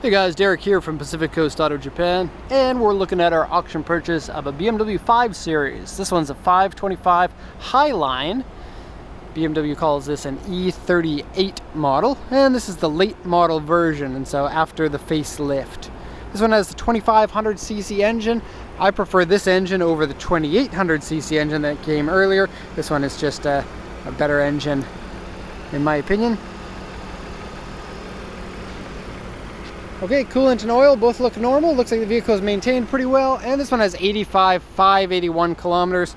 Hey guys, Derek here from Pacific Coast Auto Japan, and we're looking at our auction purchase of a BMW 5 Series. This one's a 525 Highline. BMW calls this an E38 model, and this is the late model version, and so after the facelift. This one has the 2500cc engine. I prefer this engine over the 2800cc engine that came earlier. This one is just a better engine, in my opinion. Okay, coolant and oil both look normal. Looks like the vehicle is maintained pretty well, and this one has 581 kilometers,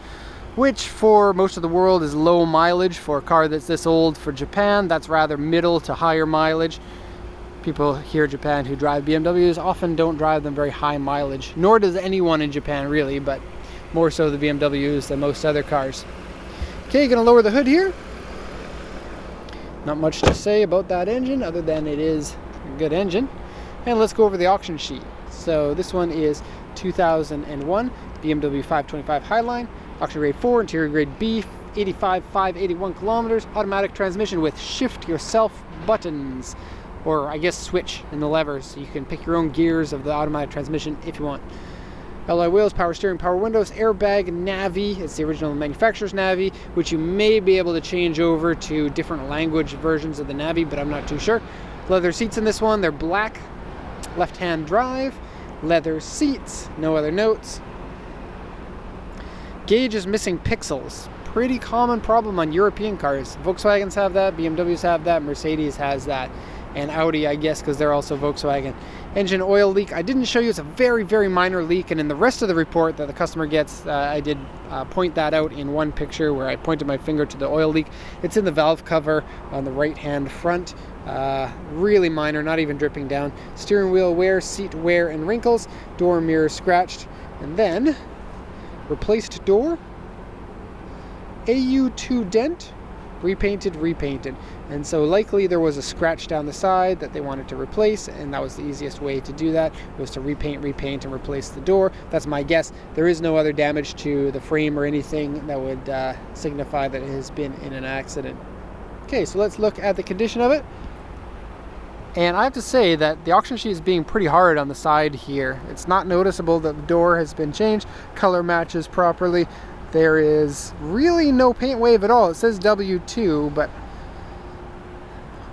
which for most of the world is low mileage. For a car that's this old for Japan, that's rather middle to higher mileage. People here in Japan who drive BMWs often don't drive them very high mileage, nor does anyone in Japan really, but more so the BMWs than most other cars. Okay, gonna lower the hood here. Not much to say about that engine other than it is a good engine. And let's go over the auction sheet. So this one is 2001 BMW 525 Highline, auction grade 4, interior grade B, 581 kilometers, automatic transmission with shift yourself buttons, or I guess switch in the levers, so you can pick your own gears of the automatic transmission if you want. Alloy wheels, power steering, power windows, airbag, Navi. It's the original manufacturer's Navi, which you may be able to change over to different language versions of the Navi, but I'm not too sure. Leather seats in this one, they're black. Left-hand drive, leather seats, no other notes. Gauge is missing pixels. Pretty common problem on European cars. Volkswagens have that, BMWs have that, Mercedes has that, and Audi, I guess, because they're also Volkswagen. Engine oil leak, I didn't show you, it's a very, very minor leak, and in the rest of the report that the customer gets, I did point that out in one picture where I pointed my finger to the oil leak. It's in the valve cover on the right-hand front. Really minor, not even dripping down. Steering wheel wear, seat wear and wrinkles, door mirror scratched, and then replaced door, AU2 dent, repainted, and so likely there was a scratch down the side that they wanted to replace, and that was the easiest way to do that, was to repaint and replace the door. That's my guess. There is no other damage to the frame or anything that would signify that it has been in an accident. Okay, so let's look at the condition of it. And I have to say that the auction sheet is being pretty hard on the side here. It's not noticeable that the door has been changed, color matches properly. There is really no paint wave at all. It says W2, but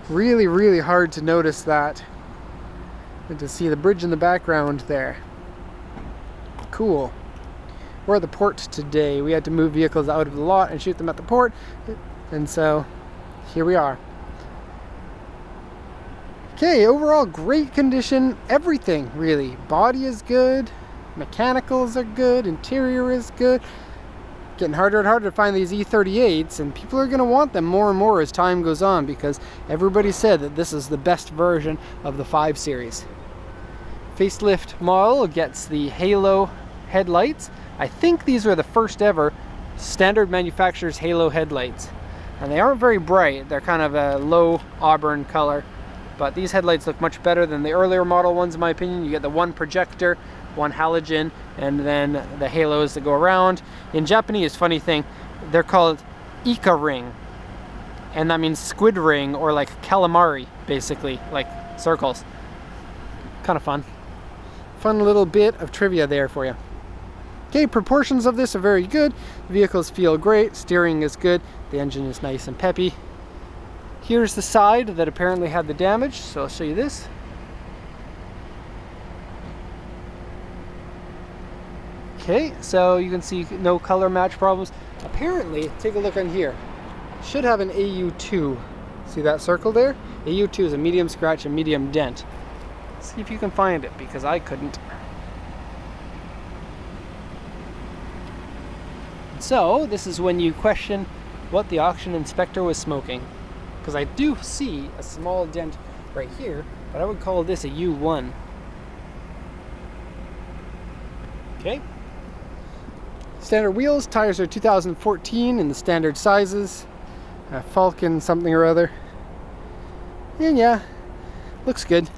really, really hard to notice that. And to see the bridge in the background there. Cool. We're at the port today. We had to move vehicles out of the lot and shoot them at the port. And so, here we are. Okay, overall great condition, everything really. Body is good, mechanicals are good, interior is good. Getting harder and harder to find these E38s, and people are going to want them more and more as time goes on because everybody said that this is the best version of the 5 Series. Facelift model gets the halo headlights. I think these are the first ever standard manufacturer's halo headlights. And they aren't very bright, they're kind of a low auburn color. But these headlights look much better than the earlier model ones in my opinion. You get the one projector, one halogen, and then the halos that go around. In Japanese, funny thing, they're called Ika ring. And that means squid ring, or like calamari, basically, like circles. Kind of fun. Fun little bit of trivia there for you. Okay, proportions of this are very good. Vehicles feel great, steering is good, the engine is nice and peppy. Here's the side that apparently had the damage, so I'll show you this. Okay, so you can see no color match problems. Apparently, take a look on here. Should have an AU2. See that circle there? AU2 is a medium scratch and medium dent. See if you can find it, because I couldn't. So, this is when you question what the auction inspector was smoking. Because I do see a small dent right here, but I would call this a U1. Okay. Standard wheels, tires are 2014 in the standard sizes. Falcon something or other. And yeah, looks good.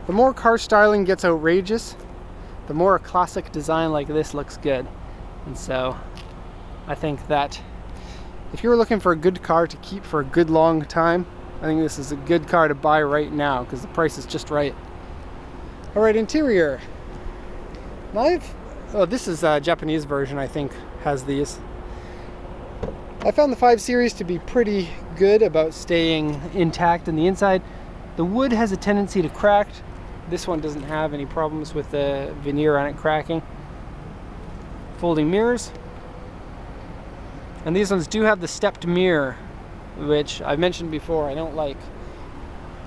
The more car styling gets outrageous, the more a classic design like this looks good. And so I think that if you're looking for a good car to keep for a good long time, I think this is a good car to buy right now because the price is just right. Alright, interior. Oh, this is a Japanese version, I think, has these. I found the 5 Series to be pretty good about staying intact in the inside. The wood has a tendency to crack. This one doesn't have any problems with the veneer on it cracking. Folding mirrors. And these ones do have the stepped mirror, which I've mentioned before I don't like.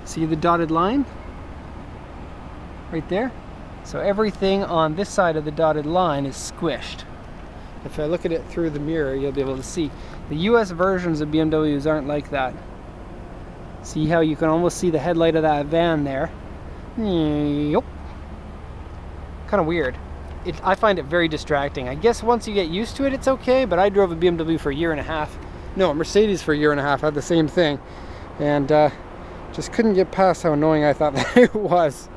See the dotted line? Right there? So everything on this side of the dotted line is squished. If I look at it through the mirror, you'll be able to see. The US versions of BMWs aren't like that. See how you can almost see the headlight of that van there? Yep. Kind of weird. I find it very distracting. I guess once you get used to it, it's okay, but I drove a BMW for a year and a half. No, a Mercedes for a year and a half. I had the same thing. And just couldn't get past how annoying I thought that it was.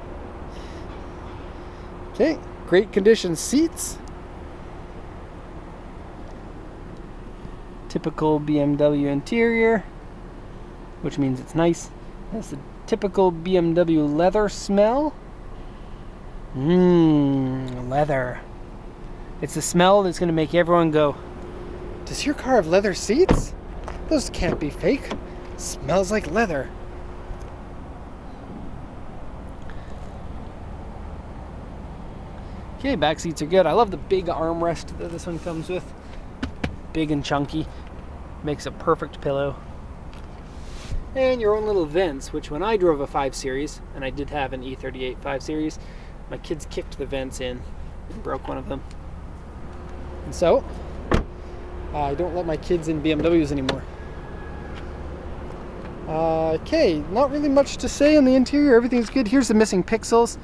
Okay, great condition seats. Typical BMW interior, which means it's nice. That's the typical BMW leather smell. Leather. It's a smell that's going to make everyone go, does your car have leather seats? Those can't be fake. Smells like leather. Okay, back seats are good. I love the big armrest that this one comes with. Big and chunky. Makes a perfect pillow. And your own little vents, which when I drove a 5 Series, and I did have an E38 5 Series, my kids kicked the vents in and broke one of them. And so, I don't let my kids in BMWs anymore. Okay, not really much to say on the interior. Everything's good. Here's the missing pixels.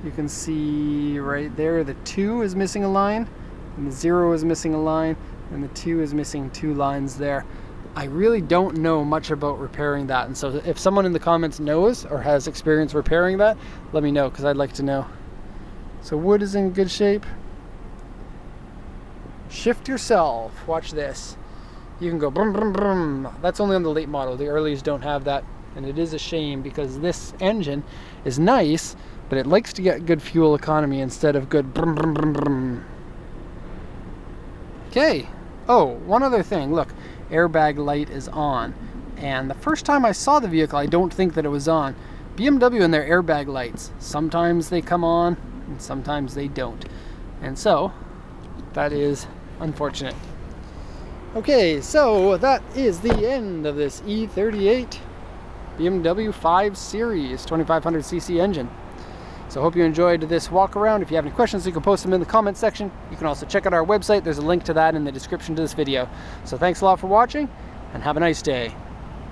You can see right there the 2 is missing a line, and the 0 is missing a line, and the 2 is missing 2 lines there. I really don't know much about repairing that, and so if someone in the comments knows or has experience repairing that, let me know, because I'd like to know. So wood is in good shape. Shift yourself. Watch this. You can go brum brum brum. That's only on the late model. The earlies don't have that, and it is a shame because this engine is nice, but it likes to get good fuel economy instead of good brum brum brum brum. Okay. Oh, one other thing. Look, airbag light is on. And the first time I saw the vehicle, I don't think that it was on. BMW and their airbag lights, sometimes they come on and sometimes they don't. And so, that is unfortunate. Okay, so that is the end of this E38 BMW 5 Series 2500cc engine. So I hope you enjoyed this walk around. If you have any questions, you can post them in the comment section. You can also check out our website. There's a link to that in the description to this video. So thanks a lot for watching, and have a nice day.